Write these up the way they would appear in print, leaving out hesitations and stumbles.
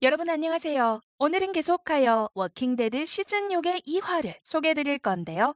여러분 안녕하세요. 오늘은 계속하여 워킹데드 시즌 6의 2화를 소개해드릴 건데요.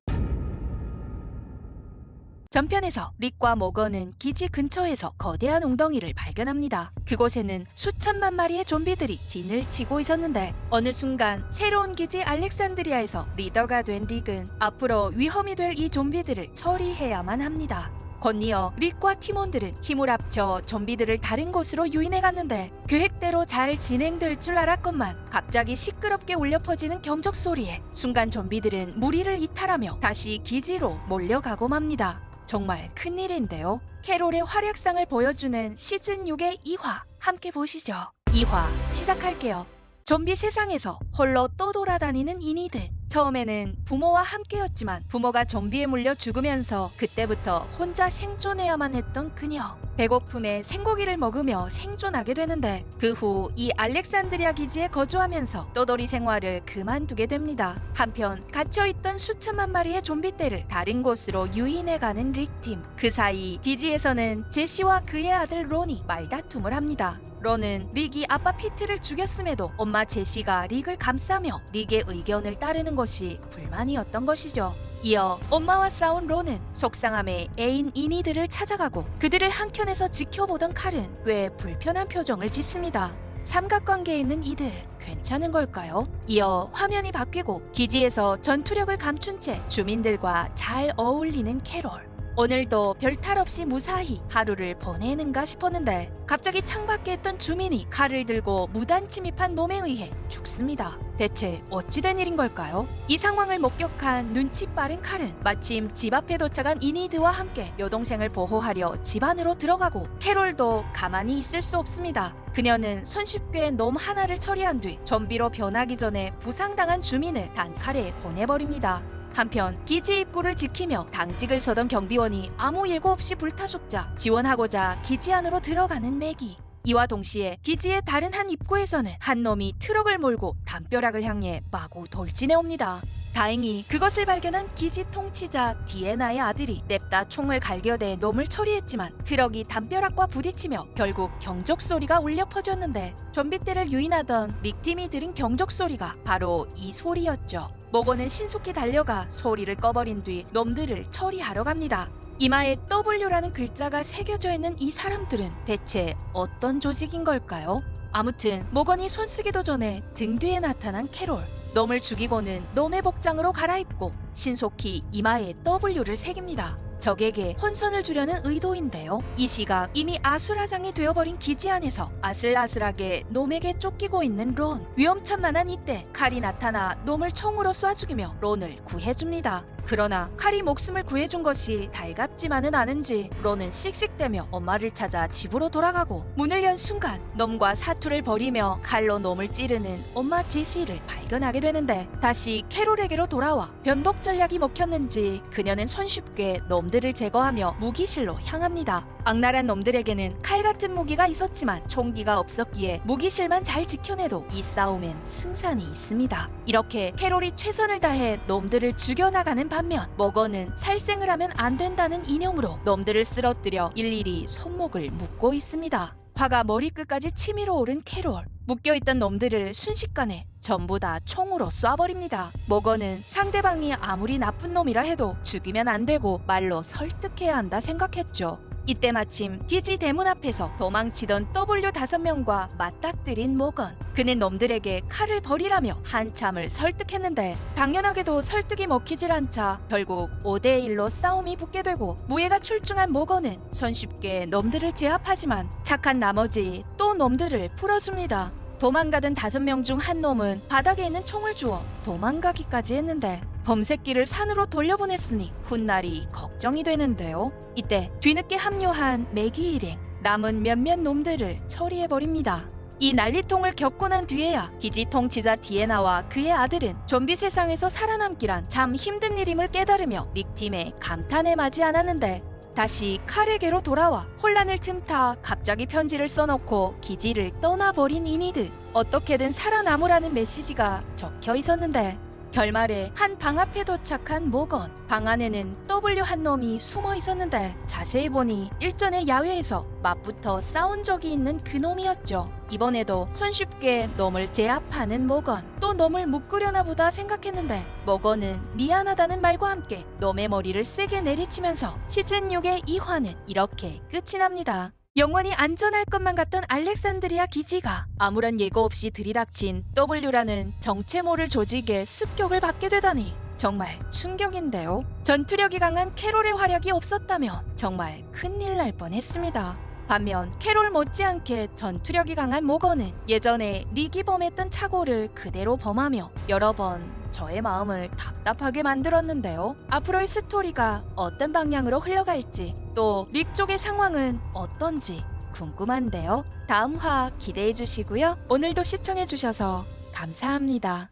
전편에서 릭과 모건은 기지 근처에서 거대한 웅덩이를 발견합니다. 그곳에는 수천만 마리의 좀비들이 진을 치고 있었는데 어느 순간 새로운 기지 알렉산드리아에서 리더가 된 릭은 앞으로 위험이 될 이 좀비들을 처리해야만 합니다. 건리어 릭과 팀원들은 힘을 합쳐 좀비들을 다른 곳으로 유인해 갔는데 계획대로 잘 진행될 줄 알았건만 갑자기 시끄럽게 울려 퍼지는 경적 소리에 순간 좀비들은 무리를 이탈하며 다시 기지로 몰려가고 맙니다. 정말 큰일인데요. 캐롤의 활약상을 보여주는 시즌 6의 2화 함께 보시죠. 2화 시작할게요. 좀비 세상에서 홀로 떠돌아다니는 이니드. 처음에는 부모와 함께였지만 부모가 좀비에 물려 죽으면서 그때부터 혼자 생존해야만 했던 그녀. 배고픔에 생고기를 먹으며 생존하게 되는데 그 후 이 알렉산드리아 기지에 거주하면서 떠돌이 생활을 그만두게 됩니다. 한편 갇혀있던 수천만 마리의 좀비떼를 다른 곳으로 유인해가는 릭팀. 그 사이 기지에서는 제시와 그의 아들 론이 말다툼을 합니다. 론은 릭이 아빠 피트를 죽였음에도 엄마 제시가 릭을 감싸며 릭의 의견을 따르는 것이 불만이었던 것이죠. 이어 엄마와 싸운 론은 속상함에 애인 이니드를 찾아가고 그들을 한켠에서 지켜보던 칼은 꽤 불편한 표정을 짓습니다. 삼각관계에 있는 이들 괜찮은 걸까요? 이어 화면이 바뀌고 기지에서 전투력을 감춘 채 주민들과 잘 어울리는 캐롤. 오늘도 별탈 없이 무사히 하루를 보내는가 싶었는데 갑자기 창밖에 있던 주민이 칼을 들고 무단 침입한 놈에 의해 죽습니다. 대체 어찌된 일인 걸까요? 이 상황을 목격한 눈치 빠른 칼은 마침 집 앞에 도착한 이니드와 함께 여동생을 보호하려 집 안으로 들어가고 캐롤도 가만히 있을 수 없습니다. 그녀는 손쉽게 놈 하나를 처리한 뒤 좀비로 변하기 전에 부상당한 주민을 단칼에 보내버립니다. 한편 기지 입구를 지키며 당직을 서던 경비원이 아무 예고 없이 불타 죽자 지원하고자 기지 안으로 들어가는 매기. 이와 동시에 기지의 다른 한 입구에서는 한 놈이 트럭을 몰고 담벼락을 향해 마구 돌진해 옵니다. 다행히 그것을 발견한 기지 통치자 디애나의 아들이 냅다 총을 갈겨대 놈을 처리했지만 트럭이 담벼락과 부딪히며 결국 경적 소리가 울려 퍼졌는데 좀비떼를 유인하던 릭팀이 들은 경적 소리가 바로 이 소리였죠. 모건은 신속히 달려가 소리를 꺼버린 뒤 놈들을 처리하러 갑니다. 이마에 W라는 글자가 새겨져 있는 이 사람들은 대체 어떤 조직인 걸까요? 아무튼 모건이 손쓰기도 전에 등 뒤에 나타난 캐롤. 놈을 죽이고는 놈의 복장으로 갈아입고 신속히 이마에 W를 새깁니다. 적에게 혼선을 주려는 의도인데요. 이 시각 이미 아수라장이 되어버린 기지 안에서 아슬아슬하게 놈에게 쫓기고 있는 론. 위험천만한 이때 칼이 나타나 놈을 총으로 쏴 죽이며 론을 구해줍니다. 그러나 칼이 목숨을 구해준 것이 달갑지만은 않은지 론은 씩씩대며 엄마를 찾아 집으로 돌아가고 문을 연 순간 놈과 사투를 벌이며 칼로 놈을 찌르는 엄마 제시를 발견하게 되는데 다시 캐롤에게로 돌아와 변복 전략이 먹혔는지 그녀는 손쉽게 놈들을 제거하며 무기실로 향합니다. 악랄한 놈들에게는 칼 같은 무기가 있었지만 총기가 없었기에 무기실만 잘 지켜내도 이 싸움엔 승산이 있습니다. 이렇게 캐롤이 최선을 다해 놈들을 죽여나가는 반면 모건은 살생을 하면 안 된다는 이념으로 놈들을 쓰러뜨려 일일이 손목을 묶고 있습니다. 화가 머리끝까지 치밀어 오른 캐롤. 묶여있던 놈들을 순식간에 전부 다 총으로 쏴버립니다. 모건은 상대방이 아무리 나쁜 놈이라 해도 죽이면 안 되고 말로 설득해야 한다 생각했죠. 이때 마침 기지 대문 앞에서 도망치던 W5명과 맞닥뜨린 모건. 그는 놈들에게 칼을 버리라며 한참을 설득했는데 당연하게도 설득이 먹히질 않자 결국 5대1로 싸움이 붙게 되고 무예가 출중한 모건은 손쉽게 놈들을 제압하지만 착한 나머지 또 놈들을 풀어줍니다. 도망가던 5명 중 한 놈은 바닥에 있는 총을 주워 도망가기까지 했는데 범새끼를 산으로 돌려보냈으니 훗날이 걱정이 되는데요. 이때 뒤늦게 합류한 매기 일행, 남은 몇몇 놈들을 처리해버립니다. 이 난리통을 겪고 난 뒤에야 기지 통치자 디애나와 그의 아들은 좀비 세상에서 살아남기란 참 힘든 일임을 깨달으며 릭팀의 감탄에 맞지 않았는데 다시 칼에게로 돌아와 혼란을 틈타 갑자기 편지를 써놓고 기지를 떠나버린 이니드. 어떻게든 살아남으라는 메시지가 적혀 있었는데 결말에 한 방 앞에 도착한 모건. 방 안에는 W 한 놈이 숨어 있었는데 자세히 보니 일전에 야외에서 맞붙어 싸운 적이 있는 그 놈이었죠. 이번에도 손쉽게 놈을 제압하는 모건. 또 놈을 묶으려나 보다 생각했는데 모건은 미안하다는 말과 함께 놈의 머리를 세게 내리치면서 시즌 6의 2화는 이렇게 끝이 납니다. 영원히 안전할 것만 같던 알렉산드리아 기지가 아무런 예고 없이 들이닥친 W라는 정체 모를 조직의 습격을 받게 되다니 정말 충격인데요. 전투력이 강한 캐롤의 활약이 없었다면 정말 큰일 날 뻔했습니다. 반면 캐롤 못지않게 전투력이 강한 모건은 예전에 릭이 범했던 착오를 그대로 범하며 여러 번 저의 마음을 답답하게 만들었는데요. 앞으로의 스토리가 어떤 방향으로 흘러갈지 또 릭 쪽의 상황은 어떤지 궁금한데요. 다음 화 기대해 주시고요. 오늘도 시청해 주셔서 감사합니다.